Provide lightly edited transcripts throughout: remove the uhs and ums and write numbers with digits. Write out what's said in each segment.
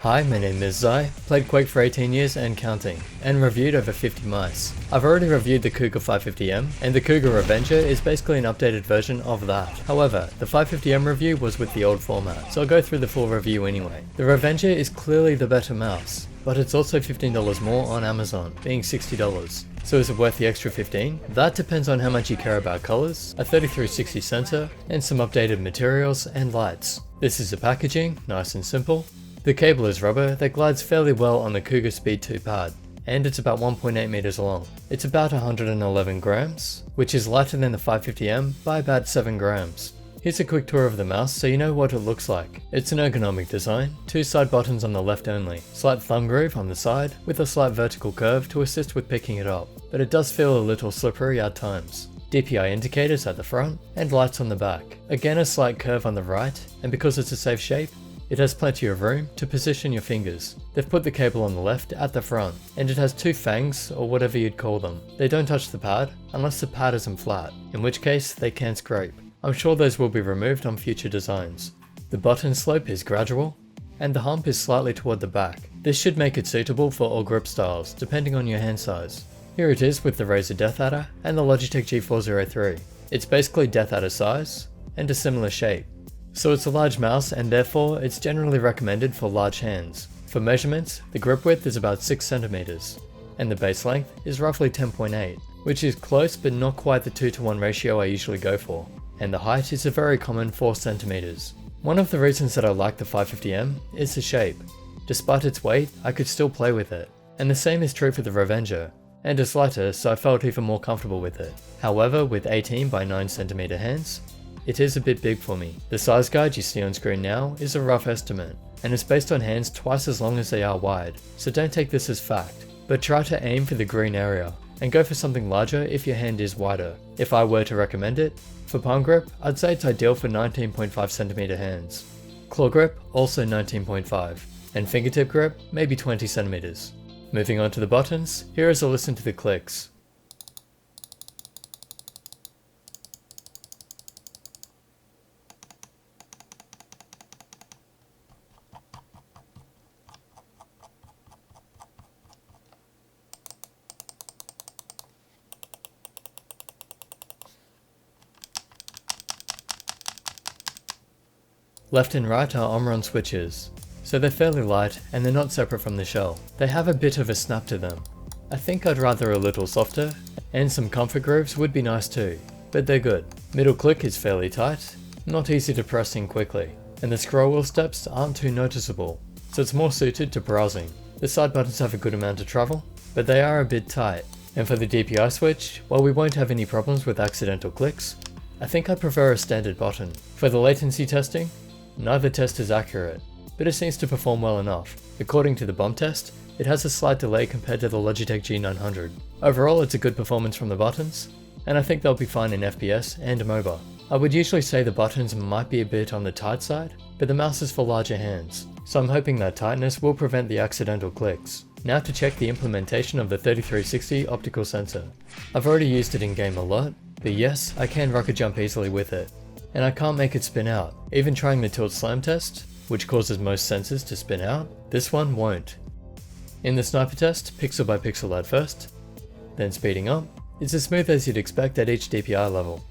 Hi, my name is Zai, played Quake for 18 years and counting, and reviewed over 50 mice. I've already reviewed the Cougar 550M, and the Cougar Revenger is basically an updated version of that. However, the 550M review was with the old format, so I'll go through the full review anyway. The Revenger is clearly the better mouse, but it's also $15 more on Amazon, being $60. So is it worth the extra $15? That depends on how much you care about colors, a 3360 sensor, and some updated materials and lights. This is the packaging, nice and simple. The cable is rubber that glides fairly well on the Cougar Speed 2 pad, and it's about 1.8 meters long. It's about 111 grams, which is lighter than the 550M by about 7 grams. Here's a quick tour of the mouse so you know what it looks like. It's an ergonomic design, 2 side buttons on the left only, slight thumb groove on the side with a slight vertical curve to assist with picking it up, but it does feel a little slippery at times. DPI indicators at the front and lights on the back. Again a slight curve on the right, and because it's a safe shape, it has plenty of room to position your fingers. They've put the cable on the left at the front, and it has 2 fangs or whatever you'd call them. They don't touch the pad unless the pad isn't flat, in which case they can scrape. I'm sure those will be removed on future designs. The button slope is gradual, and the hump is slightly toward the back. This should make it suitable for all grip styles, depending on your hand size. Here it is with the Razer Death Adder and the Logitech G403. It's basically Death Adder size, and a similar shape. So it's a large mouse and therefore it's generally recommended for large hands. For measurements, the grip width is about 6 centimeters, and the base length is roughly 10.8, which is close but not quite the 2:1 ratio I usually go for. And the height is a very common 4 centimeters. One of the reasons that I like the 550M is the shape. Despite its weight, I could still play with it. And the same is true for the Revenger, and it's lighter so I felt even more comfortable with it. However, with 18 by 9 centimeter hands, it is a bit big for me. The size guide you see on screen now is a rough estimate, and it's based on hands twice as long as they are wide, so don't take this as fact, but try to aim for the green area, and go for something larger if your hand is wider. If I were to recommend it, for palm grip, I'd say it's ideal for 19.5 centimeter hands. Claw grip, also 19.5, and fingertip grip, maybe 20 centimeters. Moving on to the buttons, here is a listen to the clicks. Left and right are Omron switches, so they're fairly light and they're not separate from the shell. They have a bit of a snap to them. I think I'd rather a little softer, and some comfort grooves would be nice too, but they're good. Middle click is fairly tight, not easy to press in quickly, and the scroll wheel steps aren't too noticeable, so it's more suited to browsing. The side buttons have a good amount of travel, but they are a bit tight. And for the DPI switch, while we won't have any problems with accidental clicks, I think I prefer a standard button. For the latency testing, neither test is accurate, but it seems to perform well enough. According to the bomb test, it has a slight delay compared to the Logitech G900. Overall, it's a good performance from the buttons, and I think they'll be fine in FPS and MOBA. I would usually say the buttons might be a bit on the tight side, but the mouse is for larger hands, so I'm hoping that tightness will prevent the accidental clicks. Now to check the implementation of the 3360 optical sensor. I've already used it in game a lot, but yes, I can rocket jump easily with it. And I can't make it spin out. Even trying the tilt slam test, which causes most sensors to spin out, this one won't. In the sniper test, pixel by pixel at first, then speeding up, it's as smooth as you'd expect at each DPI level.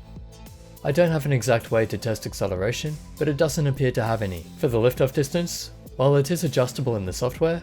I don't have an exact way to test acceleration, but it doesn't appear to have any. For the liftoff distance, while it is adjustable in the software,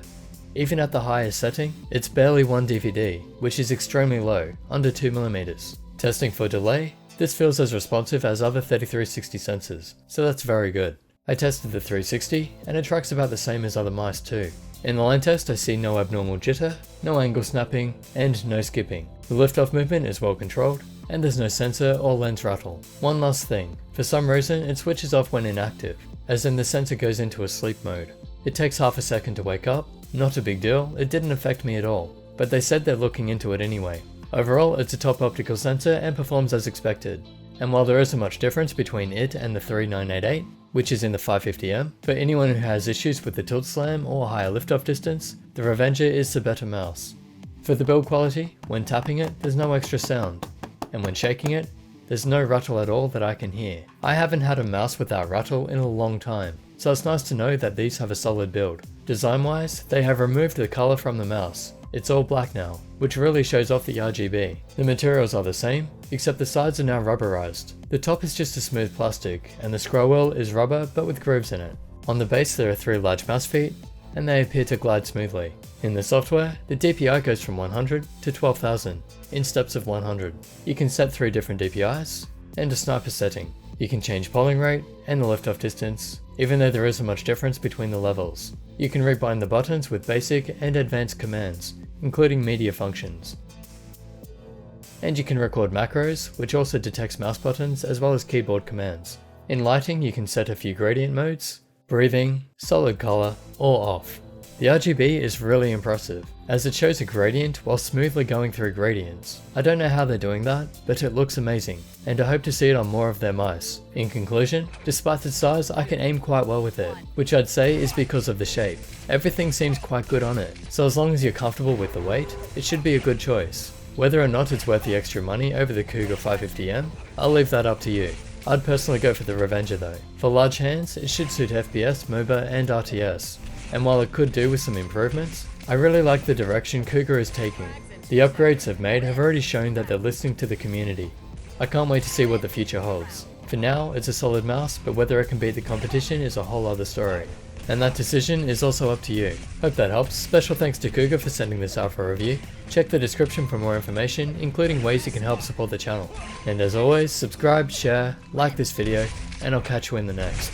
even at the highest setting, it's barely 1 DVD, which is extremely low, under 2mm. Testing for delay, this feels as responsive as other 3360 sensors, so that's very good. I tested the 360, and it tracks about the same as other mice too. In the line test I see no abnormal jitter, no angle snapping, and no skipping. The liftoff movement is well controlled, and there's no sensor or lens rattle. One last thing, for some reason it switches off when inactive, as in the sensor goes into a sleep mode. It takes half a second to wake up, not a big deal, it didn't affect me at all, but they said they're looking into it anyway. Overall, it's a top optical sensor and performs as expected. And while there isn't much difference between it and the 3988, which is in the 550M, for anyone who has issues with the tilt slam or higher liftoff distance, the Revenger is the better mouse. For the build quality, when tapping it, there's no extra sound, and when shaking it, there's no rattle at all that I can hear. I haven't had a mouse without rattle in a long time, so it's nice to know that these have a solid build. Design wise, they have removed the color from the mouse. It's all black now, which really shows off the RGB. The materials are the same, except the sides are now rubberized. The top is just a smooth plastic, and the scroll wheel is rubber but with grooves in it. On the base there are 3 large mouse feet, and they appear to glide smoothly. In the software, the DPI goes from 100 to 12,000, in steps of 100. You can set 3 different DPIs, and a sniper setting. You can change polling rate, and the lift-off distance, even though there isn't much difference between the levels. You can rebind the buttons with basic and advanced commands, including media functions. And you can record macros, which also detects mouse buttons as well as keyboard commands. In lighting, you can set a few gradient modes, breathing, solid color, or off. The RGB is really impressive, as it shows a gradient while smoothly going through gradients. I don't know how they're doing that, but it looks amazing, and I hope to see it on more of their mice. In conclusion, despite its size, I can aim quite well with it, which I'd say is because of the shape. Everything seems quite good on it, so as long as you're comfortable with the weight, it should be a good choice. Whether or not it's worth the extra money over the Cougar 550M, I'll leave that up to you. I'd personally go for the Revenger though. For large hands, it should suit FPS, MOBA, and RTS. And while it could do with some improvements, I really like the direction Cougar is taking. The upgrades they've made have already shown that they're listening to the community. I can't wait to see what the future holds. For now, it's a solid mouse, but whether it can beat the competition is a whole other story. And that decision is also up to you. Hope that helps. Special thanks to Cougar for sending this out for review. Check the description for more information, including ways you can help support the channel. And as always, subscribe, share, like this video, and I'll catch you in the next.